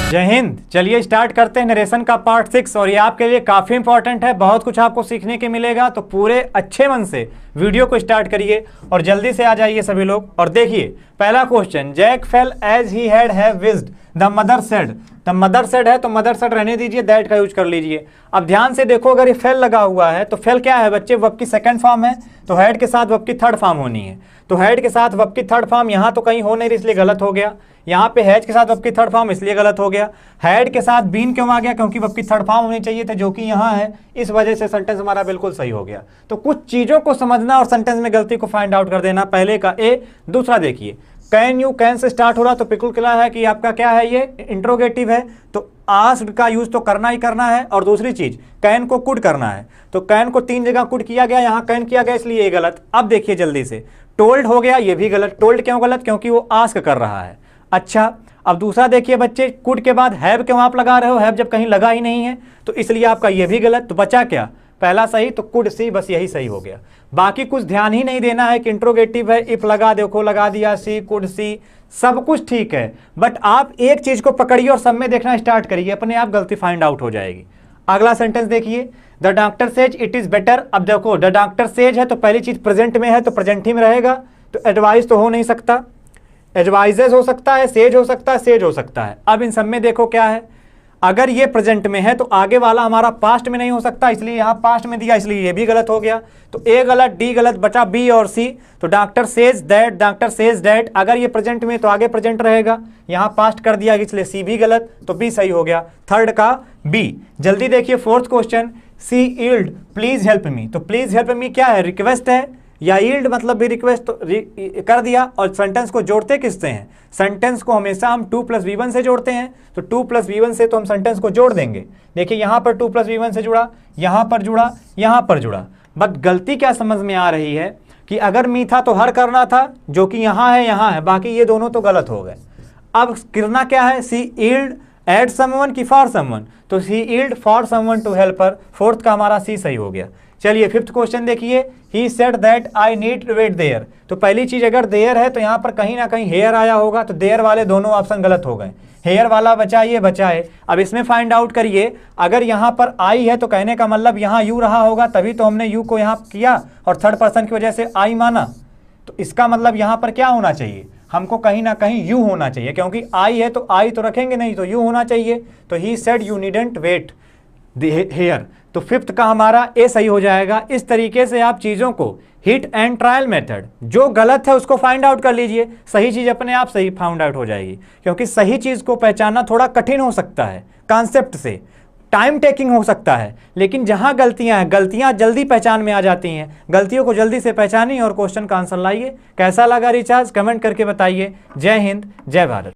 जय हिंद। चलिए स्टार्ट करते हैं नरेशन का पार्ट 6 और ये आपके लिए काफ़ी इंपॉर्टेंट है, बहुत कुछ आपको सीखने के मिलेगा। तो पूरे अच्छे मन से वीडियो को स्टार्ट करिए और जल्दी से आ जाइए सभी लोग। और देखिए पहला question, Jack fell as he have wished the mother said. The mother said है तो मदर सेड रहने दीजिए, दैट का यूज कर लीजिए। अब ध्यान से देखो, अगर ये फेल लगा हुआ है तो फेल क्या है बच्चे, वर्ब की सेकंड फॉर्म है, तो हैड के साथ वर्ब की थर्ड फॉर्म होनी है। तो हैड के साथ वर्ब की थर्ड फॉर्म यहाँ तो कहीं हो नहीं रही, इसलिए गलत हो गया। यहाँ पे हैज के साथ वर्ब की थर्ड फॉर्म, इसलिए गलत हो गया। हैड के साथ बीन क्यों आ गया, क्योंकि वर्ब की थर्ड फॉर्म होनी चाहिए थे, जो कि यहाँ है, इस वजह से सेंटेंस हमारा बिल्कुल सही हो गया। तो कुछ चीज़ों को समझना और सेंटेंस में गलती को फाइंड आउट कर देना। पहले का ए। दूसरा देखिए, can you, can say start हो रहा तो बिल्कुल क्लियर है कि आपका क्या है, ये इंट्रोगेटिव है, तो आस्क्ड का यूज तो करना ही करना है। और दूसरी चीज, कैन को कुड करना है, तो कैन को 3 जगह कुड किया गया, यहाँ कैन किया गया, इसलिए ये गलत। अब देखिए जल्दी से, टोल्ड हो गया, ये भी गलत। टोल्ड क्यों गलत, क्योंकि वो आस्क कर रहा है। अच्छा, अब दूसरा देखिए बच्चे, कुड के बाद हैव क्यों आप लगा रहे हो, हैव जब कहीं लगा ही नहीं है, तो इसलिए आपका ये भी गलत। तो बचा क्या, पहला सही, तो कुड सी, बस यही सही हो गया। बाकी कुछ ध्यान ही नहीं देना है कि इंट्रोगेटिव है, इफ लगा, देखो लगा दिया, सी, कुड सी, सब कुछ ठीक है। बट आप एक चीज को पकड़िए और सब में देखना स्टार्ट करिए, अपने आप गलती फाइंड आउट हो जाएगी। अगला सेंटेंस देखिए, the doctor says it is better. अब देखो, द डॉक्टर सेज है तो पहली चीज प्रेजेंट में है, तो प्रेजेंट ही में रहेगा, तो एडवाइस तो हो नहीं सकता, एडवाइजेस हो सकता है, सेज हो सकता है, सेज हो सकता है। अब इन सब में देखो क्या है, अगर ये प्रेजेंट में है तो आगे वाला हमारा पास्ट में नहीं हो सकता, इसलिए यहाँ पास्ट में दिया, इसलिए ये भी गलत हो गया। तो ए गलत, डी गलत, बचा बी और सी। तो doctor says that, doctor says that, अगर ये प्रेजेंट में तो आगे प्रेजेंट रहेगा, यहाँ पास्ट कर दिया, इसलिए सी भी गलत, तो बी सही हो गया, थर्ड का बी। जल्दी देखिए fourth question, she yelled please help me. तो प्लीज हेल्प मी क्या है, रिक्वेस्ट है, या ईल्ड मतलब भी रिक्वेस्ट, तो कर दिया। और सेंटेंस को जोड़ते किससे हैं, सेंटेंस को हमेशा हम 2 + V1 से जोड़ते हैं, तो 2 + V1 से तो हम सेंटेंस को जोड़ देंगे। देखिए यहाँ पर 2 + V1 से जुड़ा, यहाँ पर जुड़ा, यहाँ पर जुड़ा। बट गलती क्या समझ में आ रही है कि अगर मी था तो हर करना था, जो कि यहाँ है, यहाँ है, बाकी ये दोनों तो गलत हो गए। अब करना क्या है, सी ईल्ड एड समवन की फॉर समवन, तो she yield for someone to help her, fourth का हमारा सी सही हो गया। चलिए फिफ्थ क्वेश्चन देखिए, he said that I need to wait there. तो पहली चीज, अगर देयर है तो यहाँ पर कहीं ना कहीं हेयर आया होगा, तो देयर वाले दोनों ऑप्शन गलत हो गए, हेयर वाला बचा, ये बचा है। अब इसमें फाइंड आउट करिए, अगर यहाँ पर आई है तो कहने का मतलब यहाँ यू रहा होगा, तभी तो हमने यू को यहाँ किया और थर्ड पर्सन की वजह से आई माना। तो इसका मतलब यहाँ पर क्या होना चाहिए, हमको कहीं ना कहीं यू होना चाहिए, क्योंकि आई है तो आई तो रखेंगे नहीं, तो यू होना चाहिए। तो he said you needn't wait here, तो फिफ्थ का हमारा ए सही हो जाएगा। इस तरीके से आप चीज़ों को हिट एंड ट्रायल मेथड, जो गलत है उसको फाइंड आउट कर लीजिए, सही चीज़ अपने आप सही फाइंड आउट हो जाएगी। क्योंकि सही चीज़ को पहचानना थोड़ा कठिन हो सकता है, कॉन्सेप्ट से टाइम टेकिंग हो सकता है, लेकिन जहाँ गलतियाँ हैं, गलतियाँ जल्दी पहचान में आ जाती हैं। गलतियों को जल्दी से पहचानिए और क्वेश्चन का आंसर लाइए। कैसा लगा रिचार्ज, कमेंट करके बताइए। जय हिंद, जय भारत।